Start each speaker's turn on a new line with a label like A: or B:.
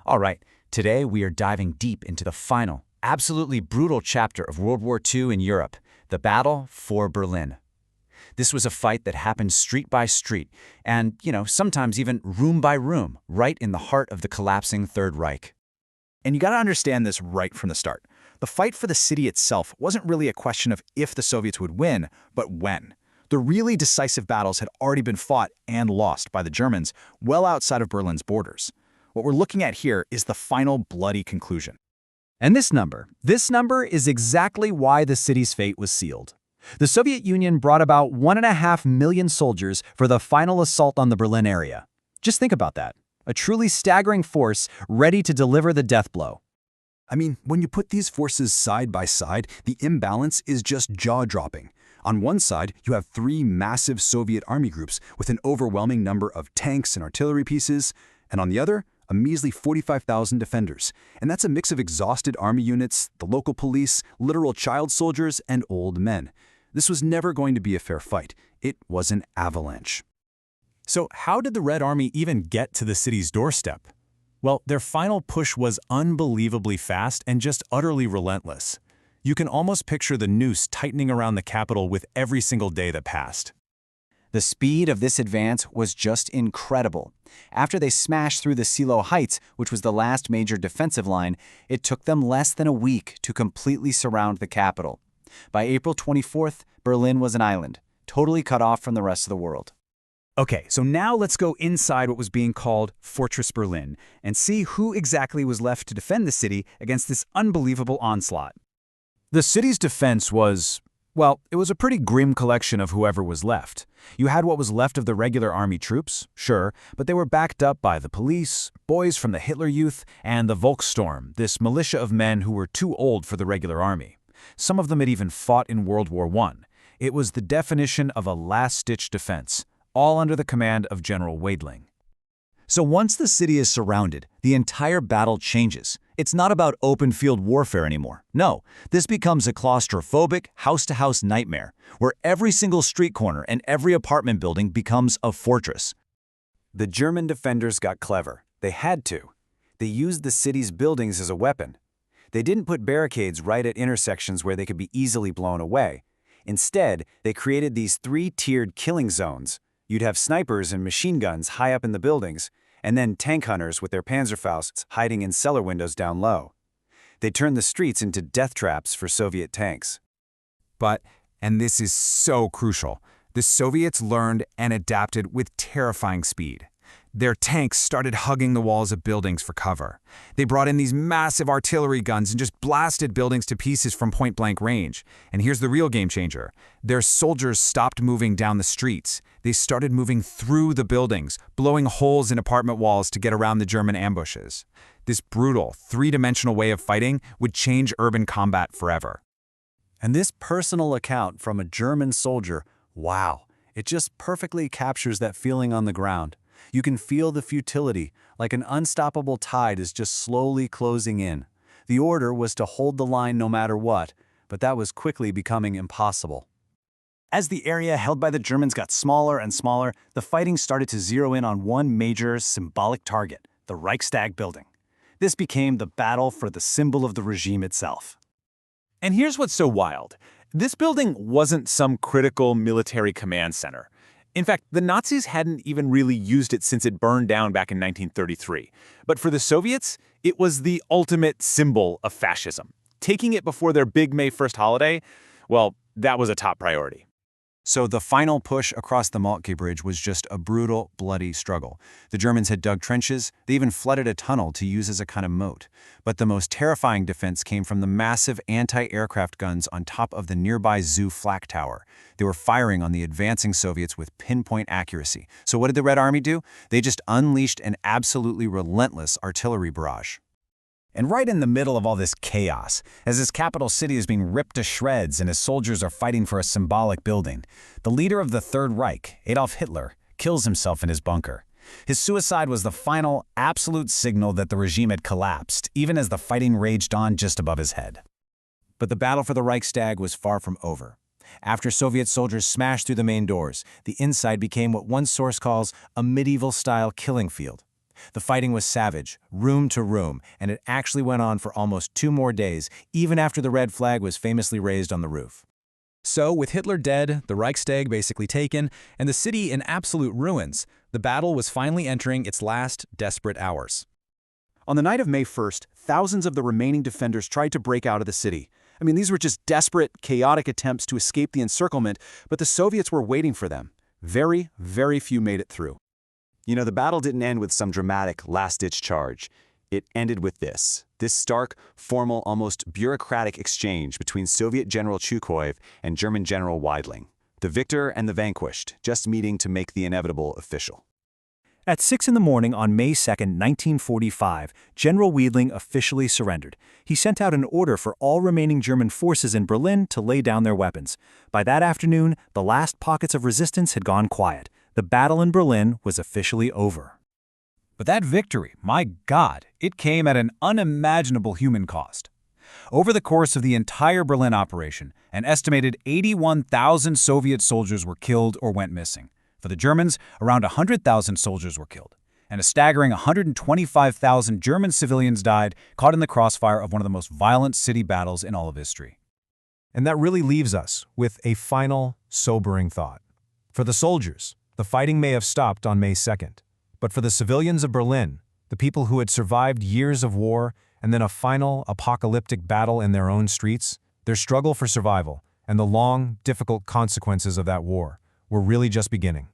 A: All right, today we are diving deep into the final, absolutely brutal chapter of World War II in Europe, the battle for Berlin. This was a fight that happened street by street and, sometimes even room by room, right in the heart of the collapsing Third Reich.
B: And you got to understand this right from the start. The fight for the city itself wasn't really a question of if the Soviets would win, but when. The really decisive battles had already been fought and lost by the Germans well outside of Berlin's borders. What we're looking at here is the final bloody conclusion.
C: And this number is exactly why the city's fate was sealed. The Soviet Union brought about 1.5 million soldiers for the final assault on the Berlin area. Just think about that. A truly staggering force ready to deliver the death blow.
D: I mean, when you put these forces side by side, the imbalance is just jaw-dropping. On one side, you have 3 massive Soviet army groups with an overwhelming number of tanks and artillery pieces, and on the other, a measly 45,000 defenders. And that's a mix of exhausted army units, the local police, literal child soldiers, and old men. This was never going to be a fair fight. It was an avalanche.
E: So how did the Red Army even get to the city's doorstep? Well, their final push was unbelievably fast and just utterly relentless. You can almost picture the noose tightening around the capital with every single day that passed.
A: The speed of this advance was just incredible. After they smashed through the Silo Heights, which was the last major defensive line, it took them less than a week to completely surround the capital. By April 24th, Berlin was an island, totally cut off from the rest of the world.
B: Okay, so now let's go inside what was being called Fortress Berlin and see who exactly was left to defend the city against this unbelievable onslaught.
E: The city's defense was, well, it was a pretty grim collection of whoever was left. You had what was left of the regular army troops, sure, but they were backed up by the police, boys from the Hitler Youth, and the Volkssturm, this militia of men who were too old for the regular army. Some of them had even fought in World War I. It was the definition of a last-ditch defense, all under the command of General Weidling.
C: So once the city is surrounded, the entire battle changes. It's not about open-field warfare anymore. No, this becomes a claustrophobic, house-to-house nightmare, where every single street corner and every apartment building becomes a fortress.
A: The German defenders got clever. They had to. They used the city's buildings as a weapon. They didn't put barricades right at intersections where they could be easily blown away. Instead, they created these 3-tiered killing zones. You'd have snipers and machine guns high up in the buildings, and then tank hunters with their Panzerfausts hiding in cellar windows down low. They turned the streets into death traps for Soviet tanks.
F: But, and this is so crucial, the Soviets learned and adapted with terrifying speed. Their tanks started hugging the walls of buildings for cover. They brought in these massive artillery guns and just blasted buildings to pieces from point-blank range. And here's the real game changer. Their soldiers stopped moving down the streets. They started moving through the buildings, blowing holes in apartment walls to get around the German ambushes. This brutal, 3-dimensional way of fighting would change urban combat forever.
A: And this personal account from a German soldier, wow, it just perfectly captures that feeling on the ground. You can feel the futility, like an unstoppable tide is just slowly closing in. The order was to hold the line no matter what, but that was quickly becoming impossible. As the area held by the Germans got smaller and smaller, the fighting started to zero in on one major symbolic target, the Reichstag building. This became the battle for the symbol of the regime itself.
E: And here's what's so wild. This building wasn't some critical military command center. In fact, the Nazis hadn't even really used it since it burned down back in 1933. But for the Soviets, it was the ultimate symbol of fascism. Taking it before their big May 1st holiday, well, that was a top priority.
A: So the final push across the Moltke Bridge was just a brutal, bloody struggle. The Germans had dug trenches, they even flooded a tunnel to use as a kind of moat. But the most terrifying defense came from the massive anti-aircraft guns on top of the nearby Zoo Flak Tower. They were firing on the advancing Soviets with pinpoint accuracy. So what did the Red Army do? They just unleashed an absolutely relentless artillery barrage.
C: And right in the middle of all this chaos, as his capital city is being ripped to shreds and his soldiers are fighting for a symbolic building, the leader of the Third Reich, Adolf Hitler, kills himself in his bunker. His suicide was the final, absolute signal that the regime had collapsed, even as the fighting raged on just above his head.
A: But the battle for the Reichstag was far from over. After Soviet soldiers smashed through the main doors, the inside became what one source calls a medieval-style killing field.
E: The fighting was savage, room to room, and it actually went on for almost 2 more days, even after the red flag was famously raised on the roof.
B: So, with Hitler dead, the Reichstag basically taken, and the city in absolute ruins, the battle was finally entering its last desperate hours. On the night of May 1st, thousands of the remaining defenders tried to break out of the city. I mean, these were just desperate, chaotic attempts to escape the encirclement, but the Soviets were waiting for them. Very, very few made it through.
A: You know, the battle didn't end with some dramatic last-ditch charge. It ended with this stark, formal, almost bureaucratic exchange between Soviet General Chukoev and German General Weidling. The victor and the vanquished, just meeting to make the inevitable official.
E: At 6 in the morning on May 2, 1945, General Weidling officially surrendered. He sent out an order for all remaining German forces in Berlin to lay down their weapons. By that afternoon, the last pockets of resistance had gone quiet. The battle in Berlin was officially over.
C: But that victory, my God, it came at an unimaginable human cost. Over the course of the entire Berlin operation, an estimated 81,000 Soviet soldiers were killed or went missing. For the Germans, around 100,000 soldiers were killed, and a staggering 125,000 German civilians died, caught in the crossfire of one of the most violent city battles in all of history.
E: And that really leaves us with a final, sobering thought. For the soldiers, the fighting may have stopped on May 2nd. But for the civilians of Berlin, the people who had survived years of war and then a final, apocalyptic battle in their own streets, their struggle for survival and the long, difficult consequences of that war were really just beginning.